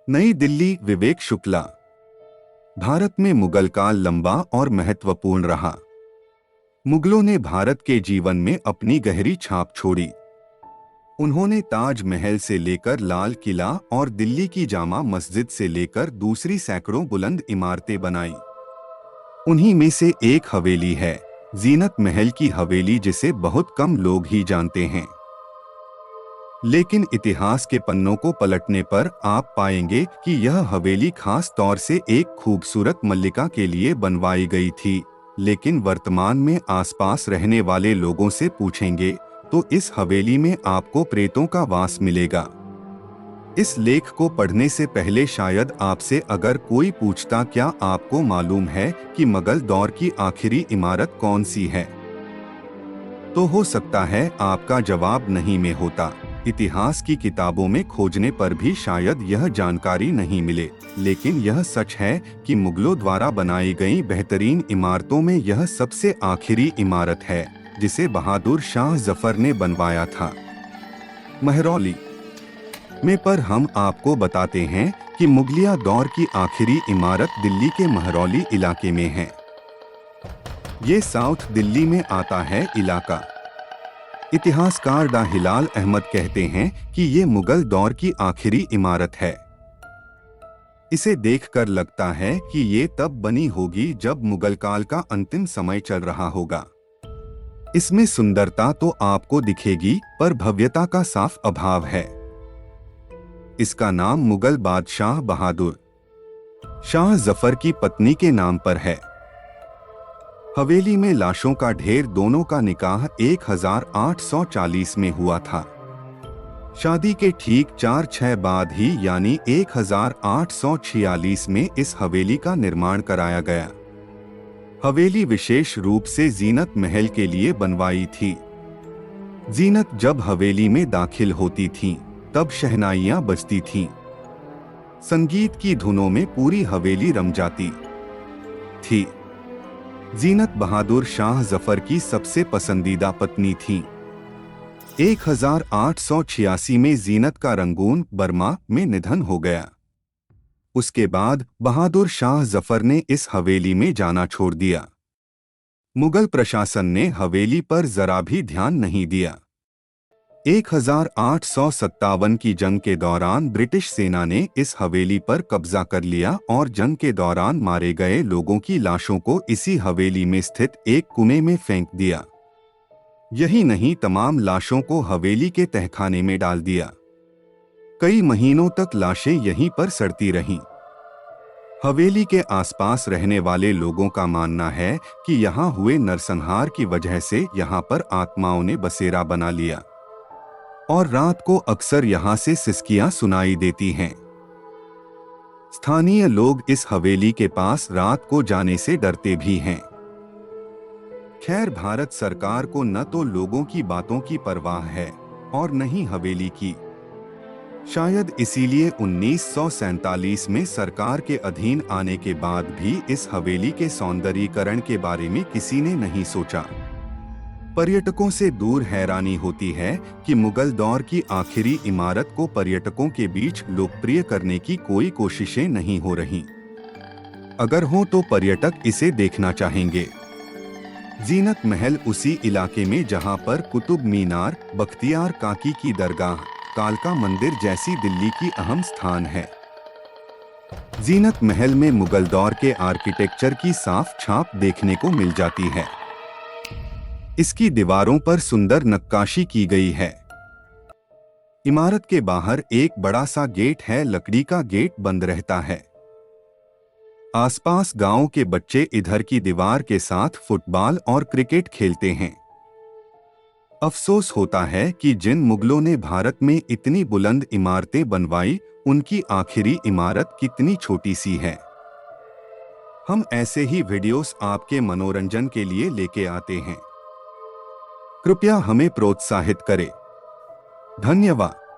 नई दिल्ली, विवेक शुक्ला। भारत में मुगल काल लंबा और महत्वपूर्ण रहा। मुगलों ने भारत के जीवन में अपनी गहरी छाप छोड़ी। उन्होंने ताज महल से लेकर लाल किला और दिल्ली की जामा मस्जिद से लेकर दूसरी सैकड़ों बुलंद इमारतें बनाई। उन्हीं में से एक हवेली है, जीनत महल की हवेली, जिसे बहुत कम लोग ही जानते हैं। लेकिन इतिहास के पन्नों को पलटने पर आप पाएंगे कि यह हवेली खास तौर से एक खूबसूरत मल्लिका के लिए बनवाई गई थी। लेकिन वर्तमान में आसपास रहने वाले लोगों से पूछेंगे तो इस हवेली में आपको प्रेतों का वास मिलेगा। इस लेख को पढ़ने से पहले शायद आपसे अगर कोई पूछता क्या आपको मालूम है कि मुगल दौर की आखिरी इमारत कौन सी है, तो हो सकता है आपका जवाब नहीं में होता। इतिहास की किताबों में खोजने पर भी शायद यह जानकारी नहीं मिले, लेकिन यह सच है कि मुगलों द्वारा बनाई गई बेहतरीन इमारतों में यह सबसे आखिरी इमारत है, जिसे बहादुर शाह जफर ने बनवाया था। महरौली में पर हम आपको बताते हैं कि मुगलिया दौर की आखिरी इमारत दिल्ली के महरौली इलाके में है। ये साउथ दिल्ली में आता है इलाका। इतिहासकार डा हिलाल अहमद कहते हैं कि ये मुगल दौर की आखिरी इमारत है। इसे देखकर लगता है कि ये तब बनी होगी जब मुगल काल का अंतिम समय चल रहा होगा। इसमें सुंदरता तो आपको दिखेगी, पर भव्यता का साफ अभाव है। इसका नाम मुगल बादशाह बहादुर शाह जफर की पत्नी के नाम पर है। हवेली में लाशों का ढेर। दोनों का निकाह 1840 में हुआ था। शादी के ठीक 4-6 बाद ही यानी 1846 में इस हवेली का निर्माण कराया गया। हवेली विशेष रूप से जीनत महल के लिए बनवाई थी। जीनत जब हवेली में दाखिल होती थीं, तब शहनाइयां बजती थीं। संगीत की धुनों में पूरी हवेली रम जाती थी। जीनत बहादुर शाह जफर की सबसे पसंदीदा पत्नी थीं। 1886 में जीनत का रंगून, बर्मा में निधन हो गया। उसके बाद बहादुर शाह जफर ने इस हवेली में जाना छोड़ दिया। मुगल प्रशासन ने हवेली पर जरा भी ध्यान नहीं दिया। 1857 की जंग के दौरान ब्रिटिश सेना ने इस हवेली पर कब्जा कर लिया और जंग के दौरान मारे गए लोगों की लाशों को इसी हवेली में स्थित एक कुएं में फेंक दिया। यही नहीं, तमाम लाशों को हवेली के तहखाने में डाल दिया। कई महीनों तक लाशें यहीं पर सड़ती रहीं। हवेली के आसपास रहने वाले लोगों का मानना है कि यहाँ हुए नरसंहार की वजह से यहाँ पर आत्माओं ने बसेरा बना लिया और रात को अक्सर यहाँ से सिसकियां सुनाई देती हैं। स्थानीय लोग इस हवेली के पास रात को जाने से डरते भी हैं। खैर, भारत सरकार को न तो लोगों की बातों की परवाह है और न ही हवेली की। शायद इसीलिए 1947 में सरकार के अधीन आने के बाद भी इस हवेली के सौंदर्यीकरण के बारे में किसी ने नहीं सोचा। पर्यटकों से दूर हैरानी होती है कि मुगल दौर की आखिरी इमारत को पर्यटकों के बीच लोकप्रिय करने की कोई कोशिशें नहीं हो रही। अगर हो तो पर्यटक इसे देखना चाहेंगे। जीनत महल उसी इलाके में जहां पर कुतुब मीनार, बख्तियार काकी की दरगाह, कालका मंदिर जैसी दिल्ली की अहम स्थान है। जीनत महल में मुगल दौर के आर्किटेक्चर की साफ छाप देखने को मिल जाती है। इसकी दीवारों पर सुंदर नक्काशी की गई है। इमारत के बाहर एक बड़ा सा गेट है, लकड़ी का गेट बंद रहता है। आसपास गांव के बच्चे इधर की दीवार के साथ फुटबॉल और क्रिकेट खेलते हैं। अफसोस होता है कि जिन मुगलों ने भारत में इतनी बुलंद इमारतें बनवाई, उनकी आखिरी इमारत कितनी छोटी सी है। हम ऐसे ही वीडियोस आपके मनोरंजन के लिए लेके आते हैं। कृपया हमें प्रोत्साहित करें। धन्यवाद।